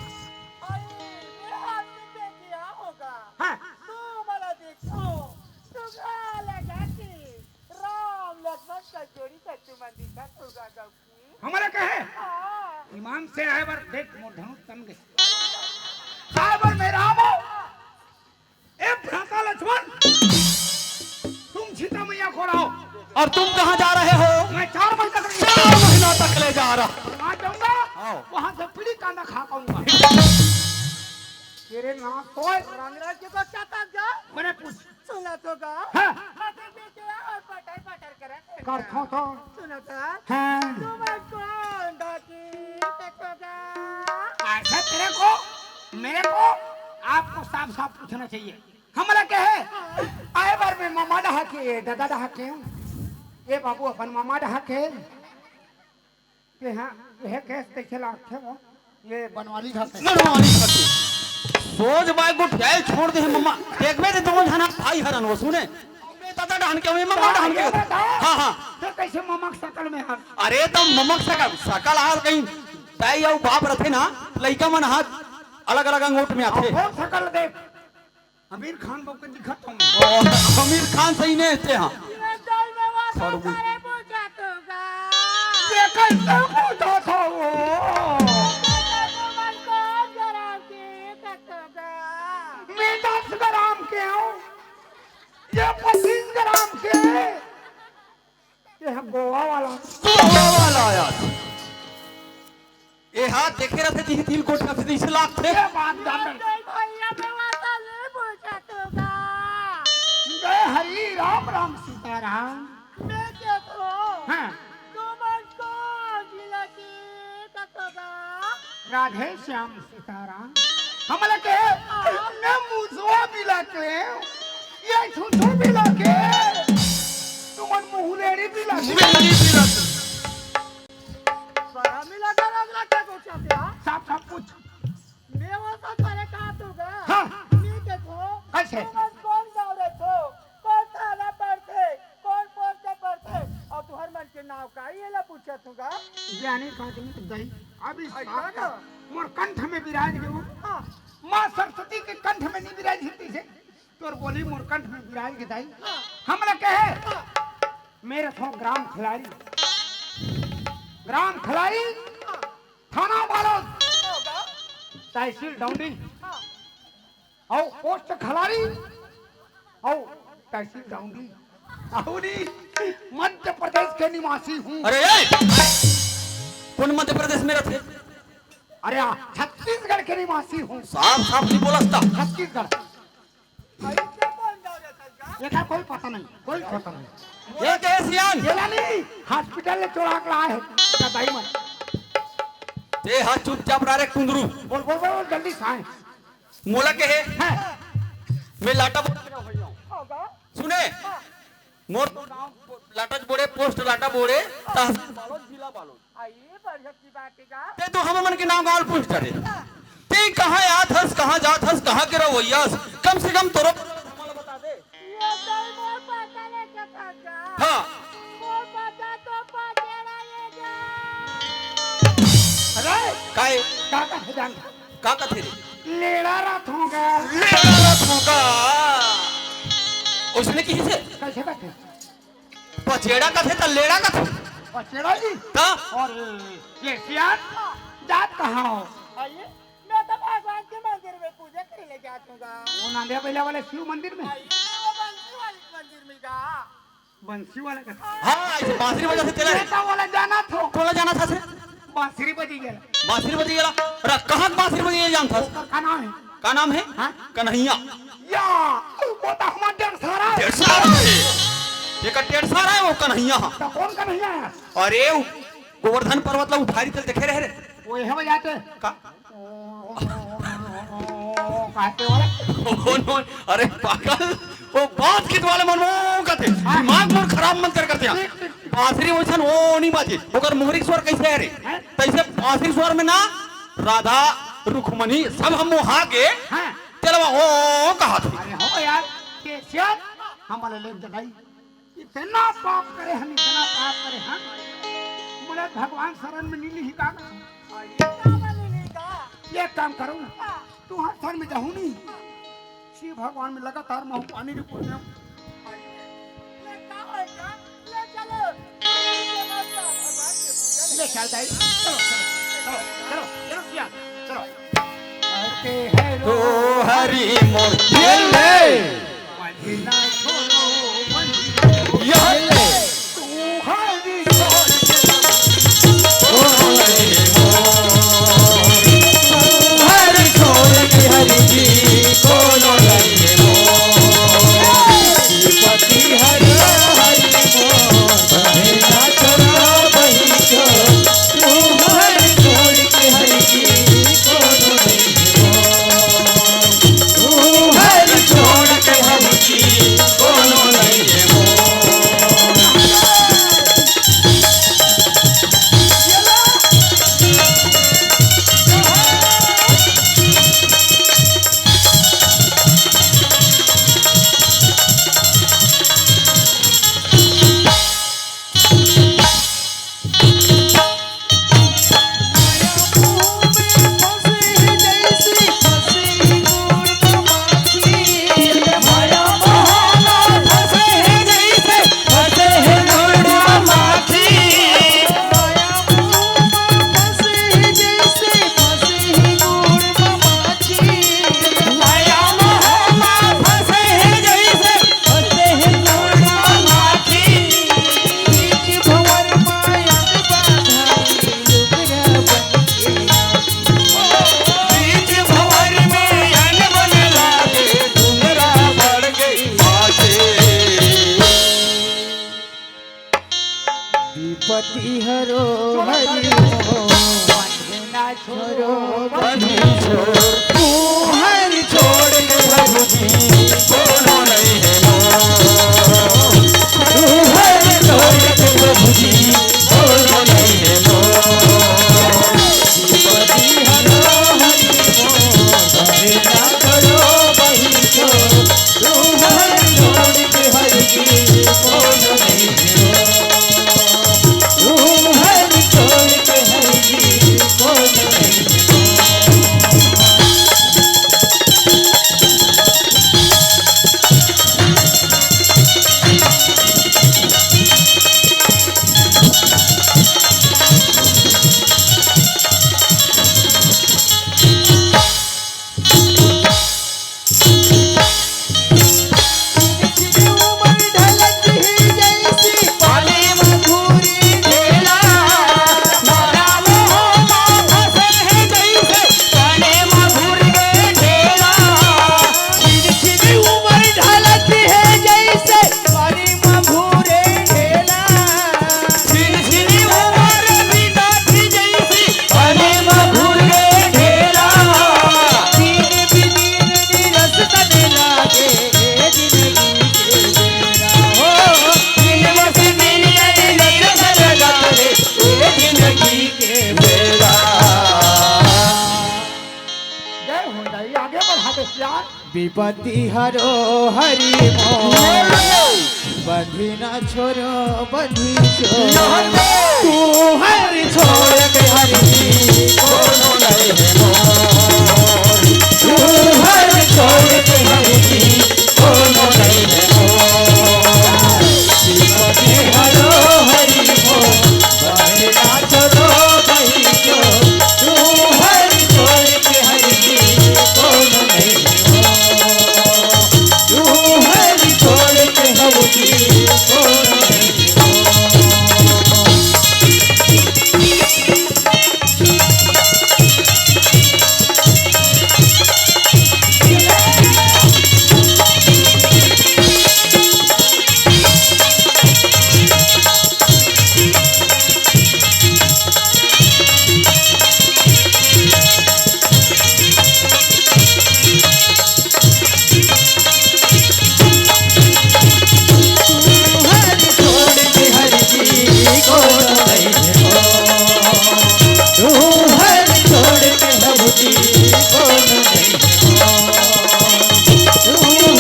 हाँ हमारा क्या है ईमान से आए बार देख मोर धनुष तन गए साबर मेरा हो ए भ्राता लक्ष्मण तुम सीता मैया को रहो और तुम कहाँ जा रहे हो मैं 4 महीने तक 4 महीना तक ले जा रहा वहां जाऊंगा हाँ। वहां से पीढ़ी कांदा खा पाऊंगा तेरे नाम तो रंगराज के बच्चा तक जा मैंने पूछ सुना तो गा हाँ पटर बेचे और पटर पटर करे करथो तो सुना था हाँ तुम कौन डाकी तकोगा ऐसा तेरे को मेरे को आपको साफ साफ पूछना चाहिए हमारा क्या है आए बार में मामा डहा के दादा डहा के ये बाबू अपन मामा डहा के हाँ यह कैसे कैसे लाते वो ये बनवाली घाट है मनवानी करती सोच बाय को ठेल छोड़ दे मम्मा देख में दोनों जना भाई हरन वो सुने मैं दादा डान के हुए मम्मा डान के हां हां तो कैसे मामा के शकल में हाथ अरे तो ममक सकल हाल कहीं दाई और बाप रथे ना लइका मन हाथ अलग अलग अंगूठ में आथे और शकल देख आमिर खान बाबू के दिखत हूं और आमिर खान सही ने थे हां ये दल में वो सारे पूछा तो गा ये कैसे पूछा था वो तुम कौन जरा के तकोगा मैं 10 ग्राम के हूँ ये 25 ग्राम के ये है गोवा वाला गोवा वाला आया ए हाथ देखे रहते थी तिल कोट का 30 लाख थे ये बात जान भैया में वाता ले पूछा तो गा जय हरि राम राम सीताराम मैं क्या करूं हाँ तुम कौन जिला की तकोगा राधे श्याम सीताराम हमला के ने मुझवा मिला के ये छुछू मिला के तुमन मुहुलेड़ी मिला के मेरी बिरत बड़ा मिला कर अगला क्या पूछा था साफ साफ पूछ मैं वो सब करे कहा तो गा हाँ। मैं देखो कैसे? तुम कौन गाँव रे छो कौन थाना पढ़ते कौन पोस्ट पढ़ते और तुहर मन के नाव का ये ला पूछा तू गा ज्ञानी काटनी दही अभी अच्छा ना। मोर कंठ में विराज गयो हाँ माँ सरस्वती के कंठ में नहीं विराज हिंदी से तोर बोली मोर कंठ में विराज के दाई हमला कहे मेरे थो ग्राम खिलाड़ी ग्राम खिलाड़ी थाना वालों होगा तहसील डौंडी हाँ और पोस्ट खिलाड़ी और तहसील डौंडी अहुरी मध्य प्रदेश के निवासी हूँ अरे ए कौन मध्य प्रदेश में रहते अरे छत छत्तीसगढ़ के निवासी हूँ। साफ साफ नहीं बोलता। छत्तीसगढ़ ऐसे कौन गाँव जाता है? ये का कोई पता नहीं, कोई पता नहीं। ये के सियान गेला नहीं, हॉस्पिटल ले चोरा के लाए है का दाई मन। ते हाथ चुपचाप रह रे कुंदरू। बोल बोल बोल जल्दी साए मोला के है है। मैं लाटा होगा? सुने मोर तो नाम लाटा बोड़े पोस्ट लाटा बोड़े तहसील बालोद जिला बालोद। आइए बढ़िया की बात है का? ते तो हम मन के नाम गाल पूछ करे ते कहां आत हस कहां जात हस कहां के रवैयास कम से कम तोरो हमला बता दे। ये तो मोर पता नहीं क्या था। हां मोर पता तो पतेड़ा ये जा। अरे काय का है जान का कथे रे लेड़ा रात होगा। लेड़ा ठोका उसने की से कैसे बैठे पचेड़ा कथे त लेड़ा कथे बचेड़ा जी ता और ये सियान जात कहाँ हो? आइए मैं तो भगवान के मंदिर में पूजा करने ले जाऊंगा। वो नांदिया बेला वाले शिव मंदिर में। आइए वो बंसी वाली मंदिर में जा। बंसी वाला का हां ऐसे बांसुरी बजा से तेरा बेटा वाला जाना था। टोला जाना था से बांसुरी बजी गया। बांसुरी बजी गेला अरे कहां बांसुरी बजी जान था का नाम है का नाम है हाँ? कन्हैया। या वो तो हमारा डेढ़ सारा है। डेढ़ सारा है ये का डेढ़ सारा है वो कन्हैया। तो कौन का नहीं है? अरे वो गोवर्धन पर्वत ला उठारी तल देखे रहे रे वो यह बजाते का कहते वाला ओ नो अरे पागल वो बात कित वाले मन में कहते दिमाग मोर खराब मन करते हैं बांसुरी वैसन वो नहीं बाजे ओकर मोहरी स्वर कैसे है रे तैसे बांसुरी स्वर में ना राधा रुक्मणी सब हम वहां के हाँ। चलवा ओ कहा थे। अरे हो यार के सियान हमारे ले जगाई इतना पाप करे हम इतना पाप करे हम बोले भगवान शरण में नीली ही का आइए क्या बनेगा का? ये काम करो ना तू हर शरण में जाऊं नहीं शिव भगवान में लगातार महू पानी की पुण्य ले का होगा? ले चलो। ये बात का भगवान के पूजा ले चल जाए चलो चलो चलो चलो सियान चलो आते हैं तो रो हरि मोर ले मदीना छोड़ो मदीना यह ले तू हरि छोड़ हर छोड़ के हरि जी कोनो लगे पति हर हरि बहिना छोड़ा बही को तू हर छोड़ के हरि जी कोनो लगे तू हर छोड़ के हरि जी कोनो लगे पति हरो हरि मदीना छोड़ो बंधी छोड़ तू हरि छोड़ के हरि जी कोनो नहीं है मोर तू हरि छोड़ के प्रभु जी कोनो नहीं है मोर पति हरो हरि मोर बंधना करो बही छोड़ तू हरि छोड़ के हरि जी कोनो नहीं है मोर तू हरि छोड़ के हरि जी कोनो नहीं है मोर अरे हो जाइए आगे बढ़ा दे यार। विपत्ति हरो हरि मोर बंधी न छोड़ो बंधी छोड़ तू हरि छोड़ के हरि कोनो नहीं है मोर तू हरि छोड़ के हरि कोनो नहीं है मोर विपत्ति हरो हरि मोर बंधी न छोड़ो बंधी छोड़ तू हरि छोड़ के हरि कोनो नहीं है तू हरि छोड़ के हरि कोनो नहीं हरि छोड़ के हरि कोनो नहीं है तू हरि छोड़ के हरि कोनो नहीं है तू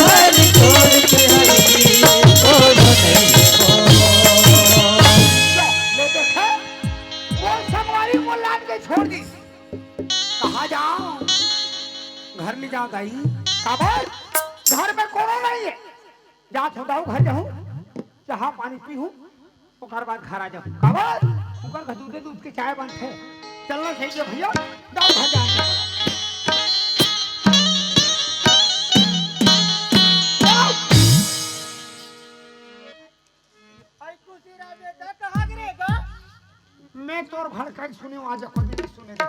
हरि छोड़ के हरि कोनो नहीं है ले देखे वो संगवारी को लाद के छोड़ दी। कहाँ जाऊं? घर नहीं जाऊं दाई। काबल घर में कोनो नहीं है। जा छोड़ाऊ घर जाऊं चाह पानी पीहूं ओकर बाद घर आ जाऊं। काबल ओकर घर दूध के चाय बनते चलना सही है भैया। जाओ घर जाएंगे। आई खुशी रा बेटा कहाँ गिरेगा मैं तोर भर कर सुने आज को भी सुने दे।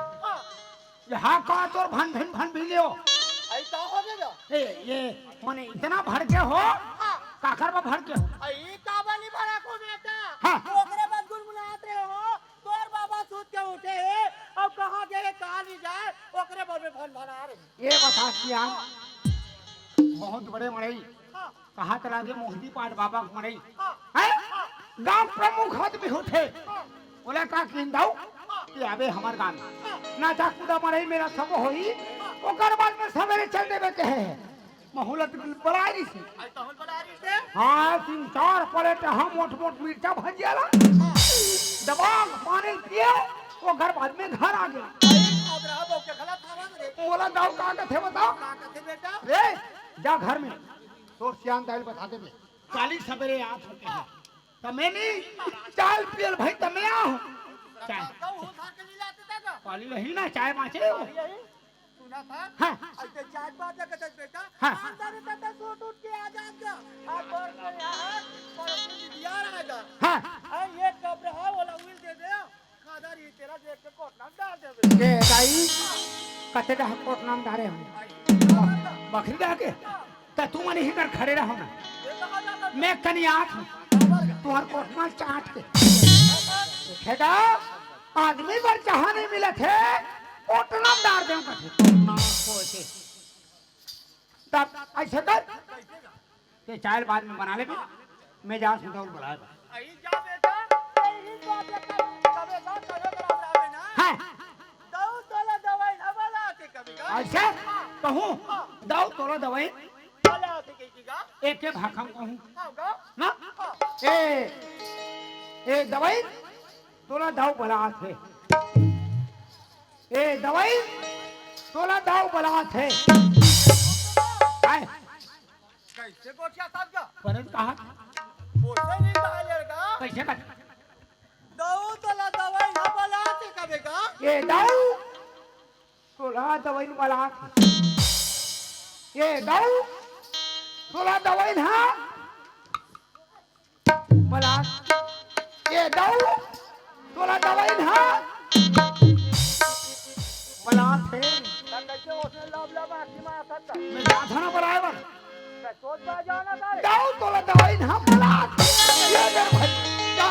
यहाँ का तोर भन भन भन भी लियो। आई का हो गया ये माने इतना भर के हो काकर में भर के हो। आई का बनी भरा को बेटा हाँ। ओकरे बाद गुनगुनात रहे हो तोर बाबा सूत के उठे है अब कहाँ गए कहाँ नहीं जाए ओकरे बाद में भन भना रहे ये बता किया बहुत बड़े मड़ई हाँ कहा चला गए मोहदी पाट बाबा के मड़ई हाँ हैं गांव प्रमुख आदमी होते बोला का किंदाऊ ये आबे हमार गांव नाचा कूदा मड़ई मेरा सब होई ओकर बाद में सवेरे चल देवे के है महूलत बड़ाई से आई तो हम बना रही से हाँ 3-4 प्लेट हम मोट मोट मिर्चा भजियाला दबाग पानी पिए वो घर बाद में घर आ गया। आई अब रहा बो के गलत आवाज रे बोला दाऊ का थे बताओ का कहते बेटा रे जा घर में तोर सियान दाल बता दे काली सवेरे आज होते हैं तमे नहीं चाय पियल भाई तमे आओ चाय तो वो खा के ले जाते थे का काली रही ना चाय माचे यही सुना था हाँ ऐसे चार बात कहते बेटा हाँ। अंदर तक सूट उठ के आ जाएगा और घर में यहाँ पर अपनी दिया रहेगा हाँ अरे ये कब्र है वाला उल दे दे खादार ये तेरा देख के कोट नाम डाल दे ये दाई कते का कोट नाम डारे हम बकरी दा के त तू मन ही कर खड़े रहो ना ये कहा जाता मैं कनियात हूं तुहर कोट नाम चाट के खेदा आदमी पर चाह नहीं मिले थे कोट नाम डार दे कथे कोट नाम खोचे तब ऐसे कर ये चाय बाद में बना ले भी मैं जा सुनता हूं बुलाए आई जा बेटा यही बात है कबे का कबे करावे ना हां दो तोला दवाई ना वाला के कभी का ऐसे कहूं दाऊ तोला दवाई वाला के कीगा एक के भाखम कहूं होगा ना ए दवाई तोला दाऊ बला थे ए दवाई तोला दाऊ बला थे आए कैसे गोठिया साहब का परत कहा पोसे नहीं कहा लेगा कैसे कर दो तोला दवाई ना वाला के कभी का ए दाऊ तोला दवाई बला थे ए दाऊ तोला दवाई ना बला ए दाऊ तोला दवाई ना बला थे कैसे उसने लब लब आखी में आता था मैं जाधना बलाए बन सोच पा जाना था दाऊ तोला दवाई ना बला थे ये मेरे भाई जा